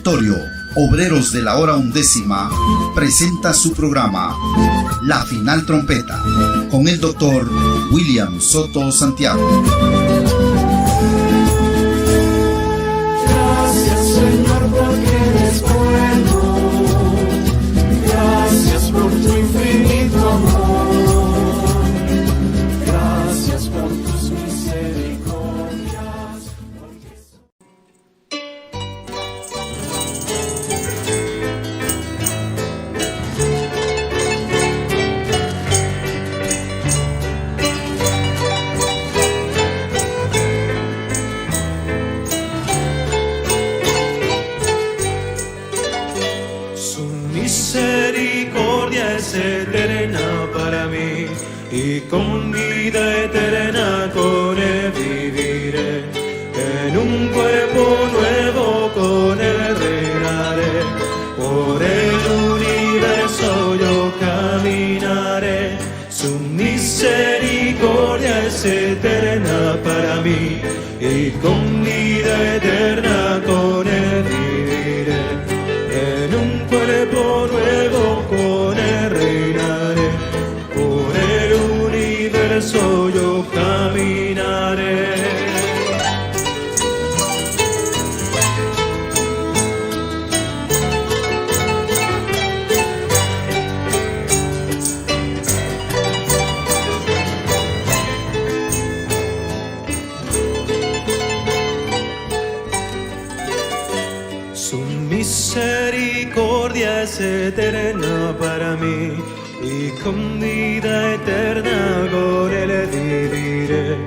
Territorio, Obreros de la Hora Undécima, presenta su programa La Final Trompeta, con el doctor William Soto Santiago. Gracias, Señor, porque eres bueno. Gracias por tu infinito amor. Gracias por tus misericordias. Su misericordia es eterna para mí, y con vida eterna con él viviré. En un cuerpo nuevo con él reinaré, por el universo yo caminaré. Su misericordia es eterna para mí, y con vida eterna con él viviré. En un cuerpo nuevo con él reinaré, por el universo yo caminaré. Su misericordia es eterna para mí, y con vida eterna con él viviré.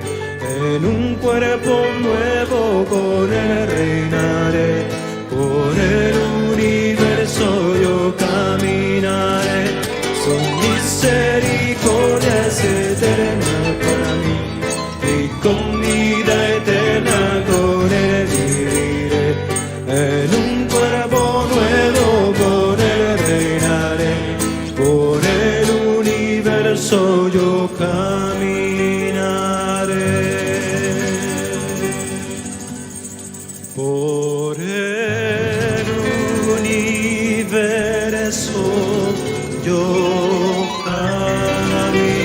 En un cuerpo nuevo con él reinaré, por el universo yo caminaré. Su misericordia es eterna para mí, y con vida eterna con él viviré. En un cuerpo nuevo con él reinaré, por el universo yo caminaré. Por el universo yo caminaré.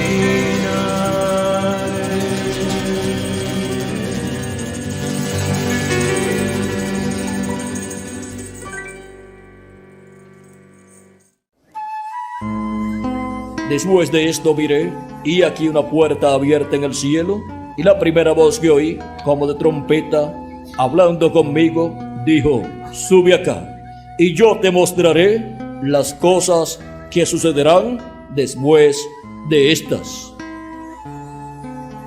Después de esto miré, y aquí una puerta abierta en el cielo, y la primera voz que oí, como de trompeta, hablando conmigo, dijo: sube acá, y yo te mostraré las cosas que sucederán después de estas.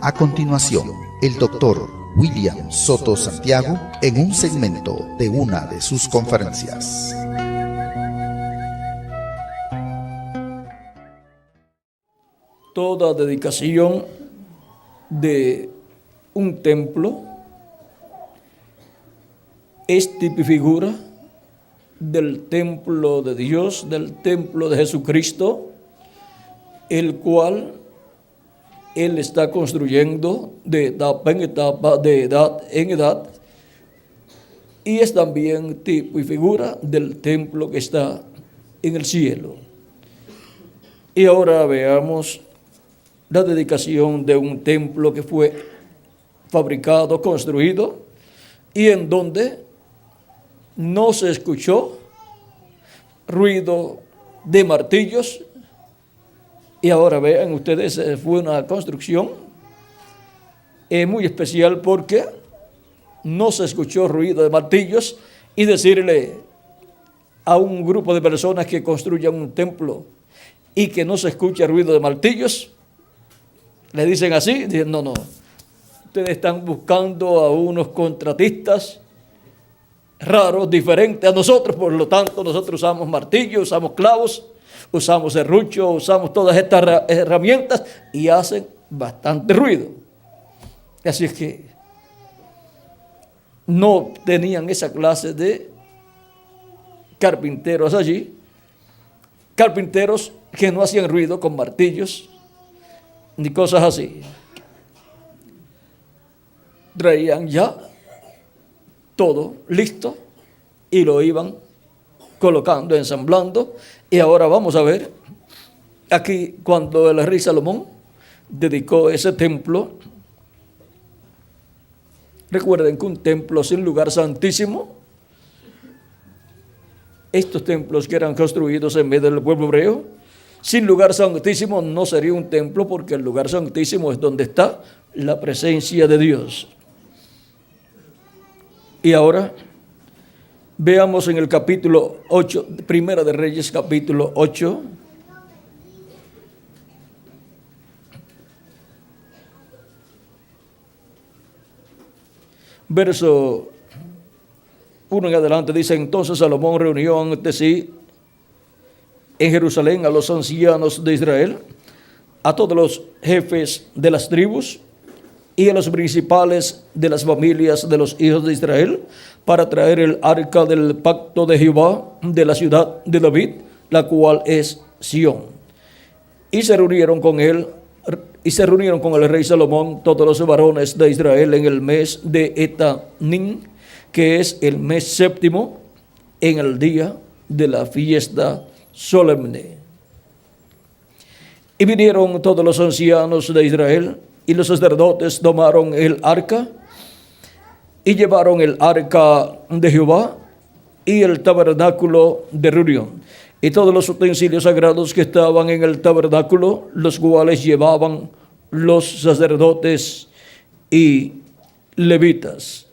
A continuación, el doctor William Soto Santiago en un segmento de una de sus conferencias. Toda dedicación de un templo es tipifigura del templo de Dios, del templo de Jesucristo, el cual Él está construyendo de etapa en etapa, de edad en edad, y es también tipo y figura del templo que está en el cielo. Y ahora veamos la dedicación de un templo que fue fabricado, construido, y en donde no se escuchó ruido de martillos. Y ahora vean ustedes, fue una construcción muy especial porque no se escuchó ruido de martillos. Y decirle a un grupo de personas que construyan un templo y que no se escucha ruido de martillos, le dicen así, dicen: no, ustedes están buscando a unos contratistas raros, diferentes a nosotros, por lo tanto nosotros usamos martillos, usamos clavos, usamos serrucho, usamos todas estas herramientas y hacen bastante ruido. Así es que no tenían esa clase de carpinteros allí, carpinteros que no hacían ruido con martillos ni cosas así. Traían ya todo listo y lo iban colocando, ensamblando. Y ahora vamos a ver aquí cuando el rey Salomón dedicó ese templo. Recuerden que un templo sin lugar santísimo, estos templos que eran construidos en medio del pueblo hebreo, sin lugar santísimo no sería un templo, porque el lugar santísimo es donde está la presencia de Dios. Y ahora veamos en el capítulo 8, Primera de Reyes, capítulo 8. Verso 1 en adelante dice: entonces Salomón reunió ante sí en Jerusalén a los ancianos de Israel, a todos los jefes de las tribus y a los principales de las familias de los hijos de Israel, para traer el arca del pacto de Jehová de la ciudad de David, la cual es Sión. Y se reunieron con el rey Salomón todos los varones de Israel en el mes de Etanín, que es el mes séptimo, en el día de la fiesta solemne. Y vinieron todos los ancianos de Israel, y los sacerdotes tomaron el arca, y llevaron el arca de Jehová, y el tabernáculo de reunión, y todos los utensilios sagrados que estaban en el tabernáculo, los cuales llevaban los sacerdotes y levitas.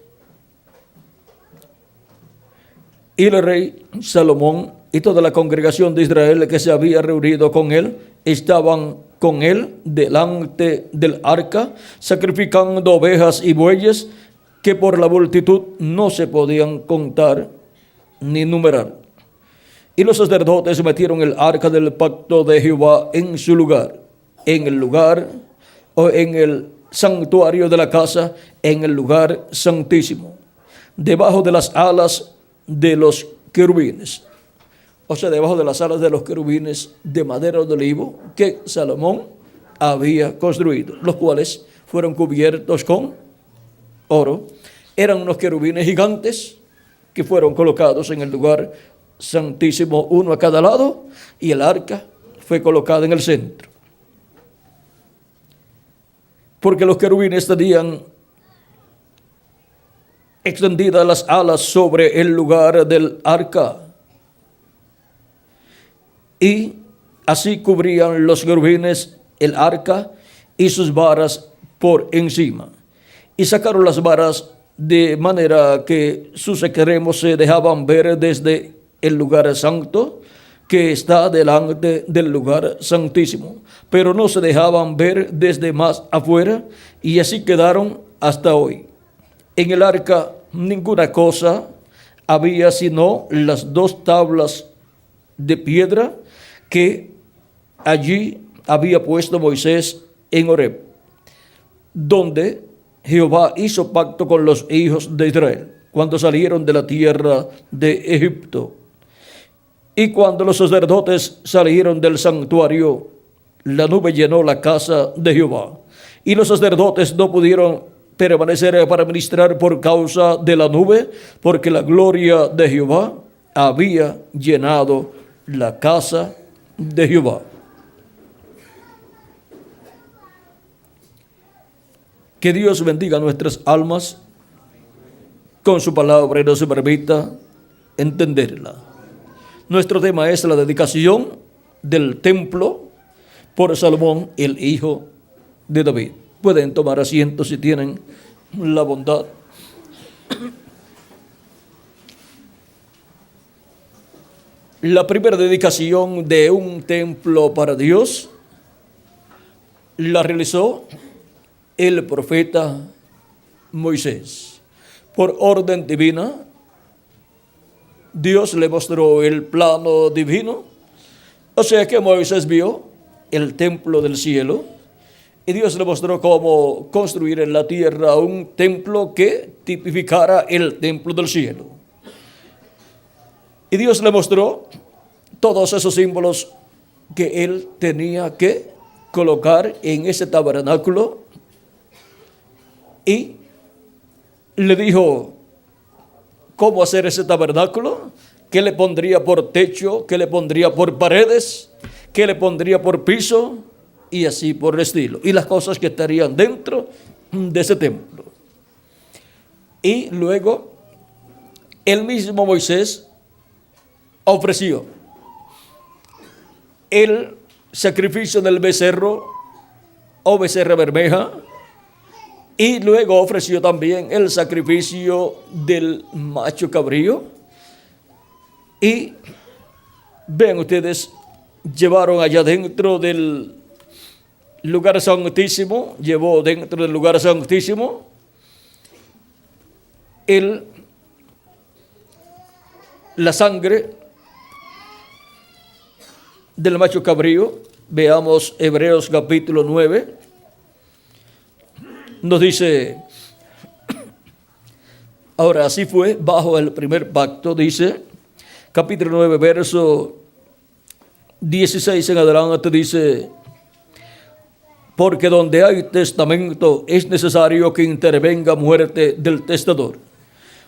Y el rey Salomón y toda la congregación de Israel que se había reunido con él, estaban con él delante del arca, sacrificando ovejas y bueyes que por la multitud no se podían contar ni numerar. Y los sacerdotes metieron el arca del pacto de Jehová en su lugar, en el lugar o en el santuario de la casa, en el lugar santísimo, debajo de las alas de los querubines. O sea, debajo de las alas de los querubines de madera de olivo que Salomón había construido, los cuales fueron cubiertos con oro. Eran unos querubines gigantes que fueron colocados en el lugar santísimo, uno a cada lado, y el arca fue colocada en el centro. Porque los querubines tenían extendidas las alas sobre el lugar del arca, y así cubrían los querubines el arca y sus varas por encima. Y sacaron las varas de manera que sus extremos se dejaban ver desde el lugar santo, que está delante del lugar santísimo, pero no se dejaban ver desde más afuera, y así quedaron hasta hoy. En el arca ninguna cosa había sino las dos tablas de piedra que allí había puesto Moisés en Horeb, donde Jehová hizo pacto con los hijos de Israel cuando salieron de la tierra de Egipto. Y cuando los sacerdotes salieron del santuario, la nube llenó la casa de Jehová, y los sacerdotes no pudieron permanecer para ministrar por causa de la nube, porque la gloria de Jehová había llenado la casa de Jehová. Que Dios bendiga nuestras almas con su palabra y nos permita entenderla. Nuestro tema es la dedicación del templo por Salomón, el hijo de David. Pueden tomar asiento si tienen la bondad. La primera dedicación de un templo para Dios la realizó el profeta Moisés. Por orden divina, Dios le mostró el plano divino. O sea que Moisés vio el templo del cielo, y Dios le mostró cómo construir en la tierra un templo que tipificara el templo del cielo. Y Dios le mostró todos esos símbolos que él tenía que colocar en ese tabernáculo, y le dijo cómo hacer ese tabernáculo, qué le pondría por techo, qué le pondría por paredes, qué le pondría por piso y así por el estilo. Y las cosas que estarían dentro de ese templo. Y luego el mismo Moisés ofreció el sacrificio del becerro o becerra bermeja, y luego ofreció también el sacrificio del macho cabrío. Y vean ustedes, llevaron allá dentro del lugar santísimo, llevó dentro del lugar santísimo la sangre del macho cabrío. Veamos Hebreos capítulo 9. Nos dice, ahora así fue bajo el primer pacto, dice, capítulo 9, verso 16 en adelante, dice, porque donde hay testamento es necesario que intervenga muerte del testador,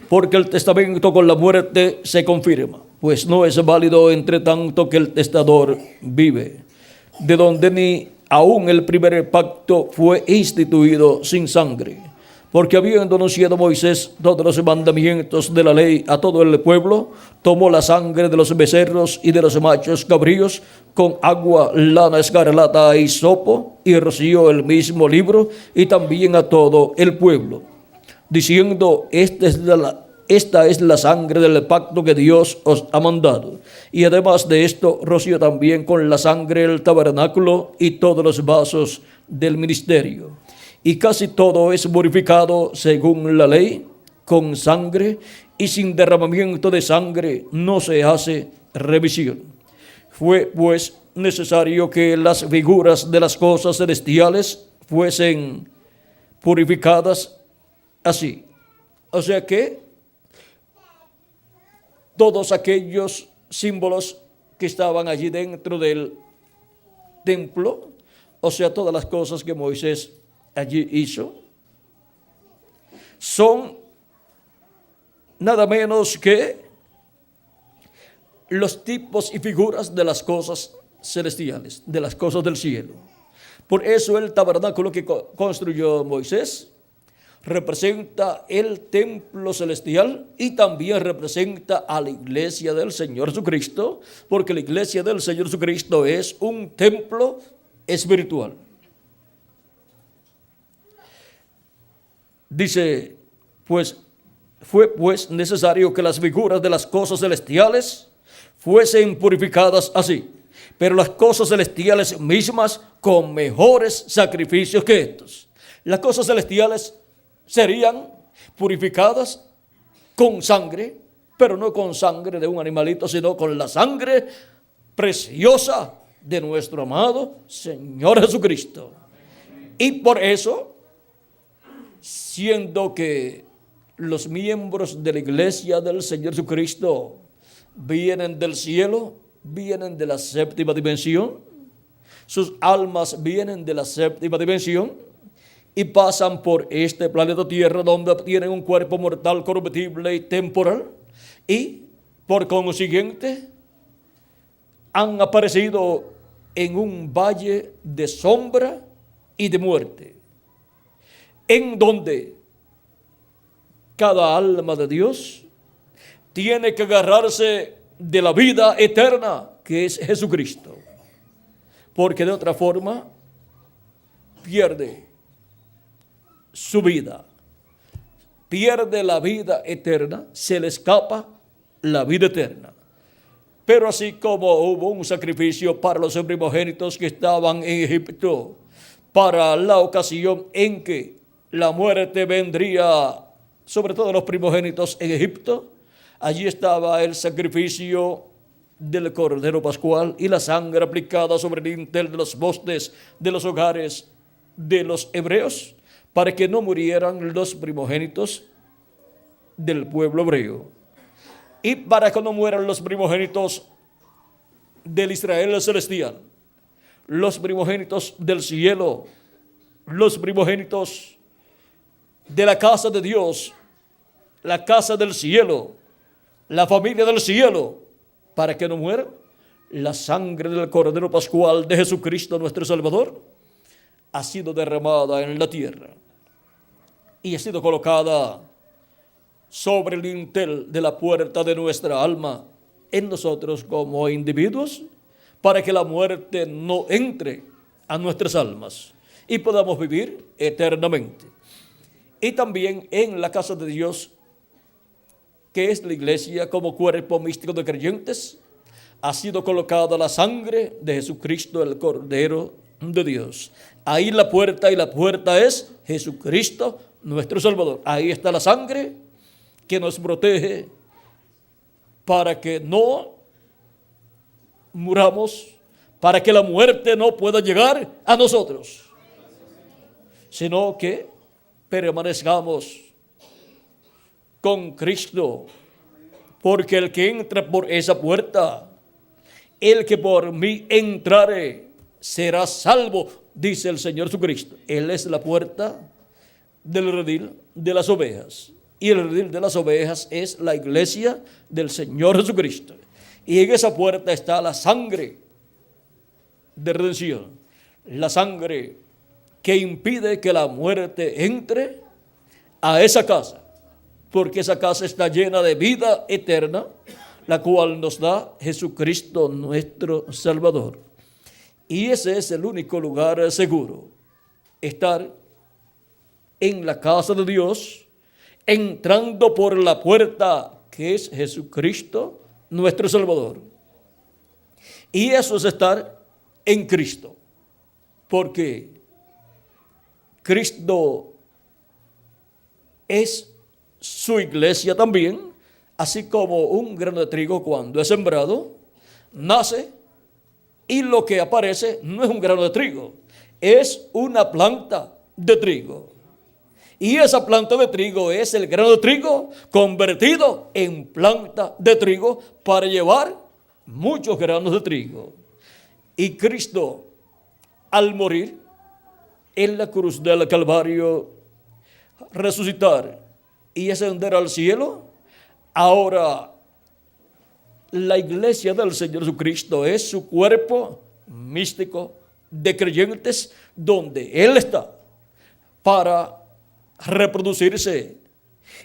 porque el testamento con la muerte se confirma, pues no es válido entre tanto que el testador vive, de donde ni aún el primer pacto fue instituido sin sangre, porque habiendo anunciado Moisés todos los mandamientos de la ley a todo el pueblo, tomó la sangre de los becerros y de los machos cabríos con agua, lana escarlata y hisopo, y roció el mismo libro y también a todo el pueblo, diciendo, esta es la sangre del pacto que Dios os ha mandado. Y además de esto, roció también con la sangre el tabernáculo y todos los vasos del ministerio. Y casi todo es purificado según la ley, con sangre, y sin derramamiento de sangre no se hace remisión. Fue pues necesario que las figuras de las cosas celestiales fuesen purificadas así. O sea que todos aquellos símbolos que estaban allí dentro del templo, o sea, todas las cosas que Moisés allí hizo, son nada menos que los tipos y figuras de las cosas celestiales, de las cosas del cielo. Por eso el tabernáculo que construyó Moisés representa el templo celestial y también representa a la iglesia del Señor Jesucristo, porque la iglesia del Señor Jesucristo es un templo espiritual. Dice, pues fue pues necesario que las figuras de las cosas celestiales fuesen purificadas así, pero las cosas celestiales mismas con mejores sacrificios que estos. Las cosas celestiales serían purificadas con sangre, pero no con sangre de un animalito, sino con la sangre preciosa de nuestro amado Señor Jesucristo. Y por eso, siendo que los miembros de la iglesia del Señor Jesucristo vienen del cielo, vienen de la séptima dimensión, sus almas vienen de la séptima dimensión, y pasan por este planeta Tierra, donde tienen un cuerpo mortal, corruptible y temporal, y por consiguiente han aparecido en un valle de sombra y de muerte, en donde cada alma de Dios tiene que agarrarse de la vida eterna que es Jesucristo, porque de otra forma pierde su vida, pierde la vida eterna, se le escapa la vida eterna. Pero así como hubo un sacrificio para los primogénitos que estaban en Egipto, para la ocasión en que la muerte vendría sobre todo los primogénitos en Egipto, allí estaba el sacrificio del Cordero Pascual y la sangre aplicada sobre el dintel de los postes de los hogares de los hebreos, para que no murieran los primogénitos del pueblo hebreo. Y para que no mueran los primogénitos del Israel celestial, los primogénitos del cielo, los primogénitos de la casa de Dios, la casa del cielo, la familia del cielo, para que no muera. La sangre del Cordero Pascual de Jesucristo nuestro Salvador ha sido derramada en la tierra y ha sido colocada sobre el dintel de la puerta de nuestra alma en nosotros como individuos, para que la muerte no entre a nuestras almas y podamos vivir eternamente. Y también en la casa de Dios, que es la iglesia como cuerpo místico de creyentes, ha sido colocada la sangre de Jesucristo, el Cordero de Dios. Ahí la puerta, y la puerta es Jesucristo, nuestro Salvador. Ahí está la sangre que nos protege para que no muramos, para que la muerte no pueda llegar a nosotros, sino que permanezcamos con Cristo, porque el que entra por esa puerta, el que por mí entrare, será salvo, dice el Señor Jesucristo. Él es la puerta del redil de las ovejas, y el redil de las ovejas es la iglesia del Señor Jesucristo, y en esa puerta está la sangre de redención, la sangre que impide que la muerte entre a esa casa, porque esa casa está llena de vida eterna, la cual nos da Jesucristo nuestro Salvador. Y ese es el único lugar seguro, estar en la casa de Dios, entrando por la puerta que es Jesucristo nuestro Salvador. Y eso es estar en Cristo, porque Cristo es su iglesia también, así como un grano de trigo cuando es sembrado, nace, y lo que aparece no es un grano de trigo, es una planta de trigo. Y esa planta de trigo es el grano de trigo convertido en planta de trigo para llevar muchos granos de trigo. Y Cristo, al morir en la cruz del Calvario, resucitar y ascender al cielo, ahora la iglesia del Señor Jesucristo es su cuerpo místico de creyentes, donde Él está para reproducirse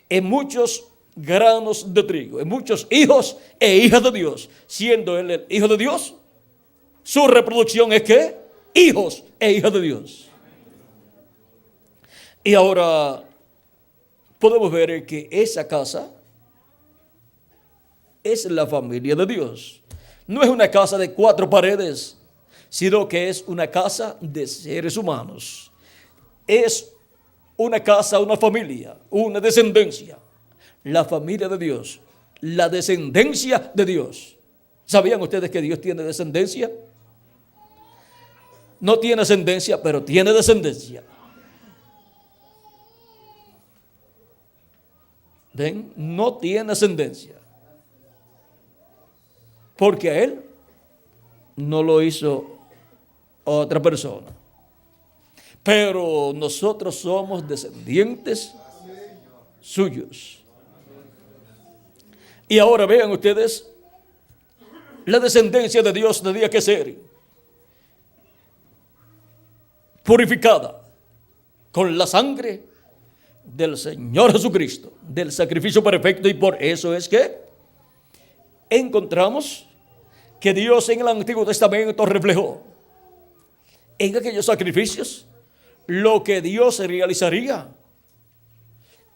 en muchos granos de trigo, en muchos hijos e hijas de Dios. Siendo Él el Hijo de Dios, su reproducción es ¿qué? Hijos e hijas de Dios. Y ahora podemos ver que esa casa es la familia de Dios. No es una casa de 4 paredes, sino que es una casa de seres humanos. Es una casa, una familia, una descendencia. La familia de Dios, la descendencia de Dios. ¿Sabían ustedes que Dios tiene descendencia? No tiene ascendencia, pero tiene descendencia. ¿Ven? No tiene ascendencia, porque a Él no lo hizo otra persona. Pero nosotros somos descendientes suyos. Y ahora vean ustedes, la descendencia de Dios tenía que ser purificada con la sangre del Señor Jesucristo, del sacrificio perfecto. Y por eso es que encontramos que Dios en el Antiguo Testamento reflejó en aquellos sacrificios lo que Dios realizaría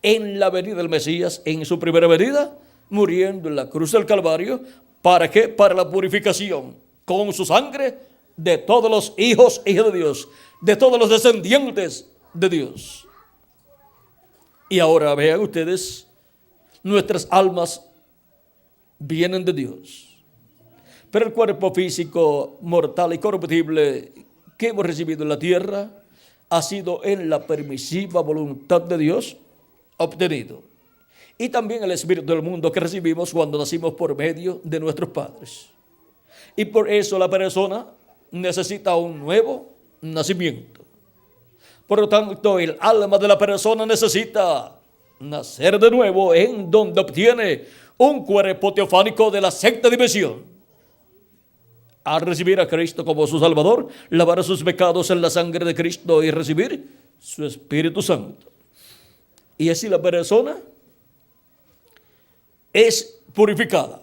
en la venida del Mesías, en su primera venida, muriendo en la cruz del Calvario. ¿Para qué? Para la purificación con su sangre de todos los hijos e hijas de Dios, de todos los descendientes de Dios. Y ahora vean ustedes, nuestras almas vienen de Dios, pero el cuerpo físico mortal y corruptible que hemos recibido en la tierra ha sido en la permisiva voluntad de Dios obtenido. Y también el espíritu del mundo que recibimos cuando nacimos por medio de nuestros padres. Y por eso la persona necesita un nuevo nacimiento. Por lo tanto, el alma de la persona necesita nacer de nuevo, en donde obtiene un cuerpo teofánico de la sexta dimensión. Al recibir a Cristo como su Salvador, lavar sus pecados en la sangre de Cristo y recibir su Espíritu Santo. Y así la persona es purificada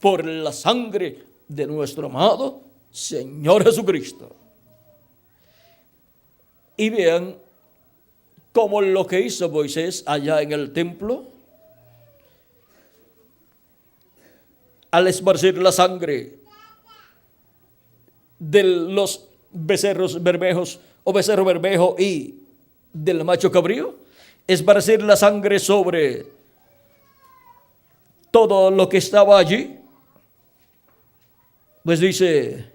por la sangre de nuestro amado Señor Jesucristo. Y vean cómo lo que hizo Moisés allá en el templo, al esparcir la sangre de los becerros bermejos o becerro bermejo y del macho cabrío, esparcir la sangre sobre todo lo que estaba allí. Pues dice,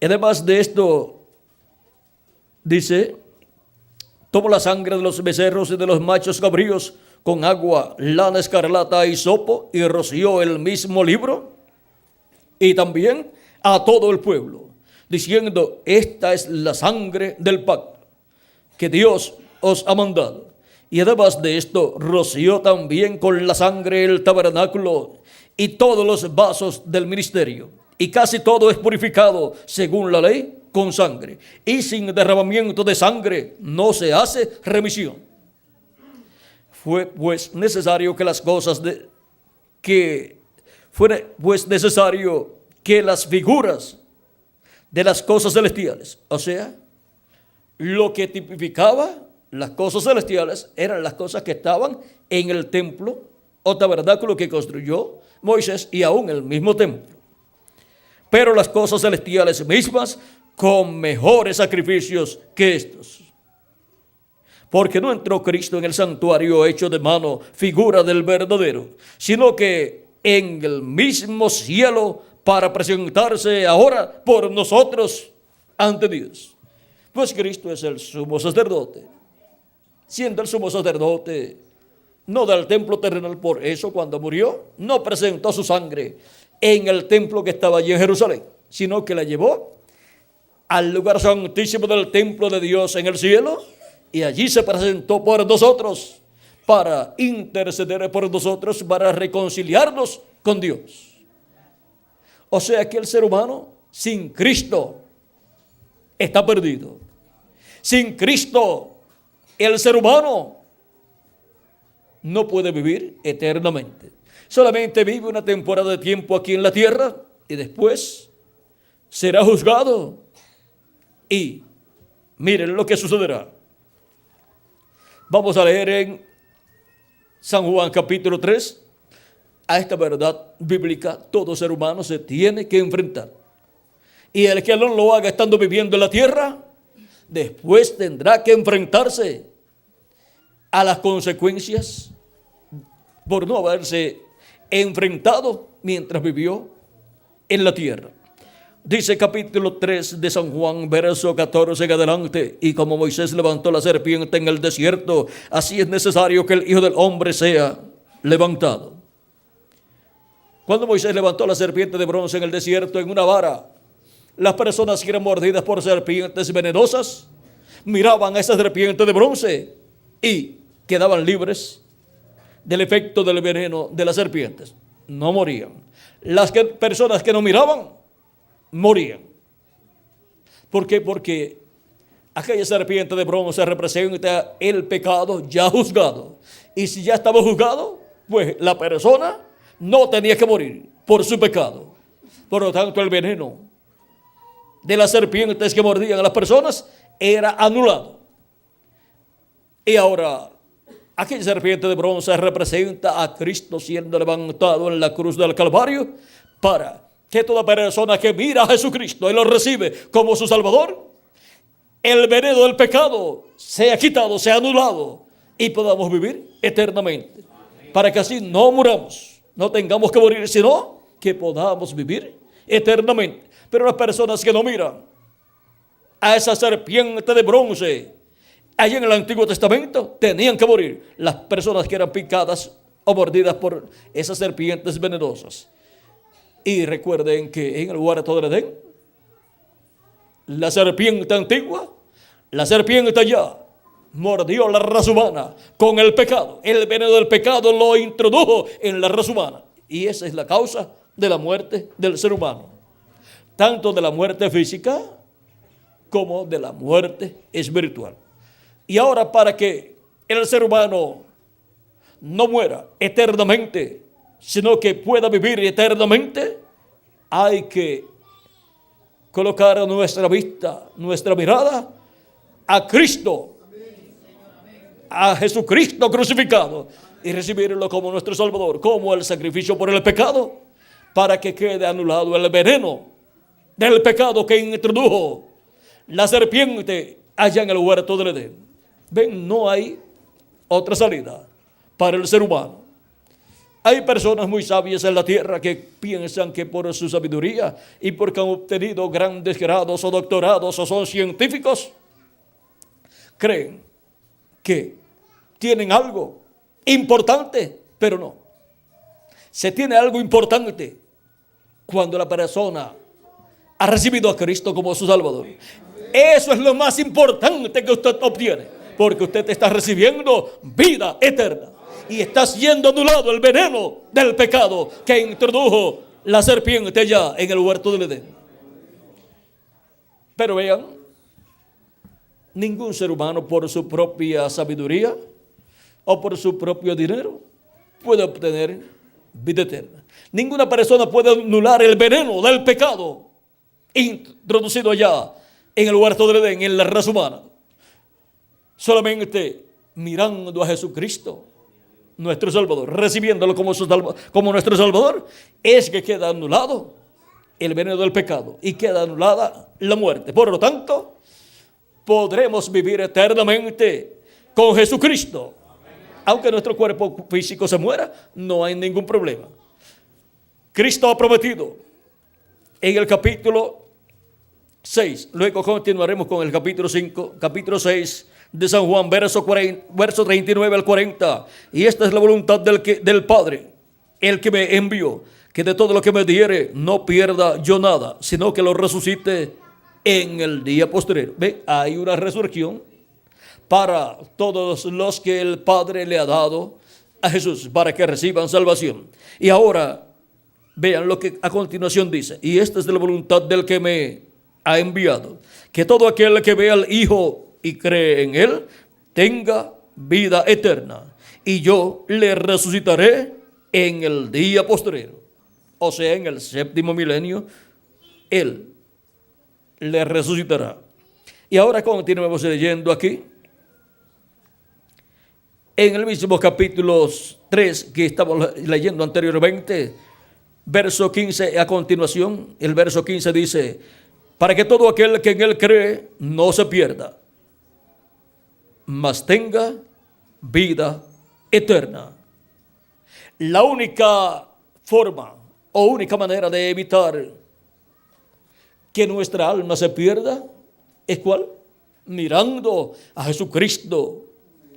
además de esto, dice, tomó la sangre de los becerros y de los machos cabríos con agua, lana escarlata y hisopo, y roció el mismo libro, y también a todo el pueblo, diciendo, esta es la sangre del pacto que Dios os ha mandado. Y además de esto, roció también con la sangre el tabernáculo y todos los vasos del ministerio. Y casi todo es purificado según la ley con sangre. Y sin derramamiento de sangre no se hace remisión. Fue pues necesario que las cosas las figuras de las cosas celestiales, o sea, lo que tipificaba las cosas celestiales eran las cosas que estaban en el templo o tabernáculo que construyó Moisés y aún el mismo templo. Pero las cosas celestiales mismas con mejores sacrificios que estos. Porque no entró Cristo en el santuario hecho de mano, figura del verdadero, sino que en el mismo cielo para presentarse ahora por nosotros ante Dios. Pues Cristo es el sumo sacerdote. Siendo el sumo sacerdote, no del templo terrenal, por eso cuando murió, no presentó su sangre en el templo que estaba allí en Jerusalén, sino que la llevó al lugar santísimo del templo de Dios en el cielo, y allí se presentó por nosotros, para interceder por nosotros, para reconciliarnos con Dios. O sea que el ser humano sin Cristo está perdido. Sin Cristo, el ser humano no puede vivir eternamente. Solamente vive una temporada de tiempo aquí en la tierra y después será juzgado. Y miren lo que sucederá. Vamos a leer en San Juan capítulo 3. A esta verdad bíblica todo ser humano se tiene que enfrentar. Y el que no lo haga estando viviendo en la tierra, después tendrá que enfrentarse a las consecuencias por no haberse enfrentado mientras vivió en la tierra. Dice capítulo 3 de San Juan, verso 14 en adelante, y como Moisés levantó la serpiente en el desierto, así es necesario que el Hijo del Hombre sea levantado. Cuando Moisés levantó la serpiente de bronce en el desierto en una vara, las personas que eran mordidas por serpientes venenosas miraban a esa serpiente de bronce y quedaban libres del efecto del veneno de las serpientes. No morían. Las personas que no miraban morían. ¿Por qué? Porque aquella serpiente de bronce representa el pecado ya juzgado. Y si ya estaba juzgado, pues la persona no tenía que morir por su pecado. Por lo tanto, el veneno de las serpientes que mordían a las personas era anulado. Y ahora, aquella serpiente de bronce representa a Cristo siendo levantado en la cruz del Calvario para que toda persona que mira a Jesucristo y lo recibe como su Salvador, el veneno del pecado sea quitado, sea anulado y podamos vivir eternamente. Para que así no muramos, no tengamos que morir, sino que podamos vivir eternamente. Pero las personas que no miran a esa serpiente de bronce, allí en el Antiguo Testamento, tenían que morir. Las personas que eran picadas o mordidas por esas serpientes venenosas. Y recuerden que en el huerto del Edén, la serpiente antigua, la serpiente allá, mordió la raza humana con el pecado. El veneno del pecado lo introdujo en la raza humana. Y esa es la causa de la muerte del ser humano. Tanto de la muerte física como de la muerte espiritual. Y ahora, para que el ser humano no muera eternamente, sino que pueda vivir eternamente, hay que colocar nuestra vista, nuestra mirada a Cristo, a Jesucristo crucificado, y recibirlo como nuestro Salvador, como el sacrificio por el pecado, para que quede anulado el veneno del pecado que introdujo la serpiente allá en el huerto del Edén. Ven, no hay otra salida para el ser humano. Hay personas muy sabias en la tierra que piensan que por su sabiduría y porque han obtenido grandes grados o doctorados o son científicos, creen que tienen algo importante, pero no. Se tiene algo importante cuando la persona ha recibido a Cristo como su Salvador. Eso es lo más importante que usted obtiene, porque usted está recibiendo vida eterna y está siendo anulado el veneno del pecado que introdujo la serpiente ya en el huerto del Edén. Pero vean, ningún ser humano por su propia sabiduría o por su propio dinero puede obtener vida eterna. Ninguna persona puede anular el veneno del pecado introducido allá en el huerto del Edén, en la raza humana. Solamente mirando a Jesucristo, nuestro Salvador, recibiéndolo como nuestro Salvador, es que queda anulado el veneno del pecado y queda anulada la muerte. Por lo tanto, podremos vivir eternamente con Jesucristo. Aunque nuestro cuerpo físico se muera, no hay ningún problema. Cristo ha prometido en el capítulo 6, luego continuaremos con el capítulo 5, capítulo 6 de San Juan, verso 39 al 40. Y esta es la voluntad del Padre, el que me envió, que de todo lo que me diere no pierda yo nada, sino que lo resucite en el día posterior. ¿Ve? Hay una resurrección para todos los que el Padre le ha dado a Jesús, para que reciban salvación. Y ahora vean lo que a continuación dice: y esta es la voluntad del que me ha enviado, que todo aquel que vea al Hijo y cree en Él tenga vida eterna, y yo le resucitaré en el día postrero. O sea, en el séptimo milenio, Él le resucitará. Y ahora continuemos leyendo aquí, en el mismo capítulo 3 que estamos leyendo anteriormente, verso 15 a continuación. El verso 15 dice: para que todo aquel que en Él cree no se pierda, mas tenga vida eterna. La única forma o única manera de evitar que nuestra alma se pierda es ¿cuál? Mirando a Jesucristo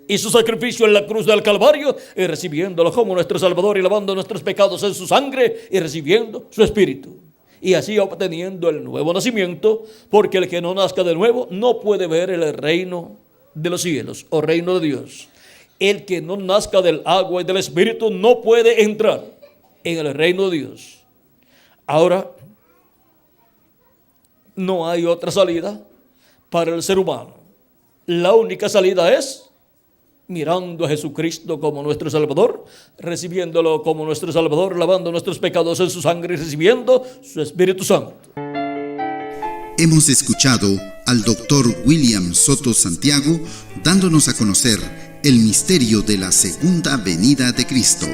y su sacrificio en la cruz del Calvario, y recibiéndolo como nuestro Salvador, y lavando nuestros pecados en su sangre, y recibiendo su Espíritu, y así obteniendo el nuevo nacimiento, porque el que no nazca de nuevo no puede ver el reino de los cielos o reino de Dios. El que no nazca del agua y del Espíritu no puede entrar en el reino de Dios. Ahora, no hay otra salida para el ser humano. La única salida es mirando a Jesucristo como nuestro Salvador, recibiéndolo como nuestro Salvador, lavando nuestros pecados en su sangre y recibiendo su Espíritu Santo. Hemos escuchado al Dr. William Soto Santiago dándonos a conocer el misterio de la segunda venida de Cristo.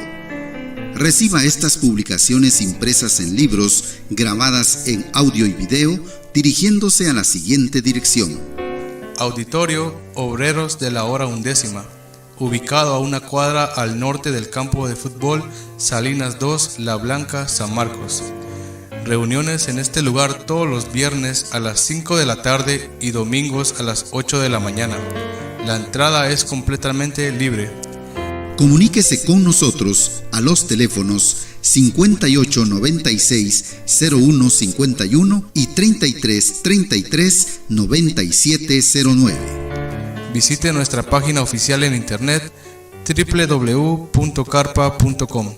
Reciba estas publicaciones impresas en libros, grabadas en audio y video, dirigiéndose a la siguiente dirección: Auditorio Obreros de la Hora Undécima, ubicado a una cuadra al norte del campo de fútbol Salinas 2, La Blanca, San Marcos. Reuniones en este lugar todos los viernes a las 5 de la tarde y domingos a las 8 de la mañana. La entrada es completamente libre. Comuníquese con nosotros a los teléfonos 5896-0151 y 3333-9709. Visite nuestra página oficial en internet www.carpa.com.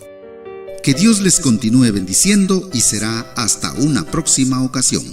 Que Dios les continúe bendiciendo y será hasta una próxima ocasión.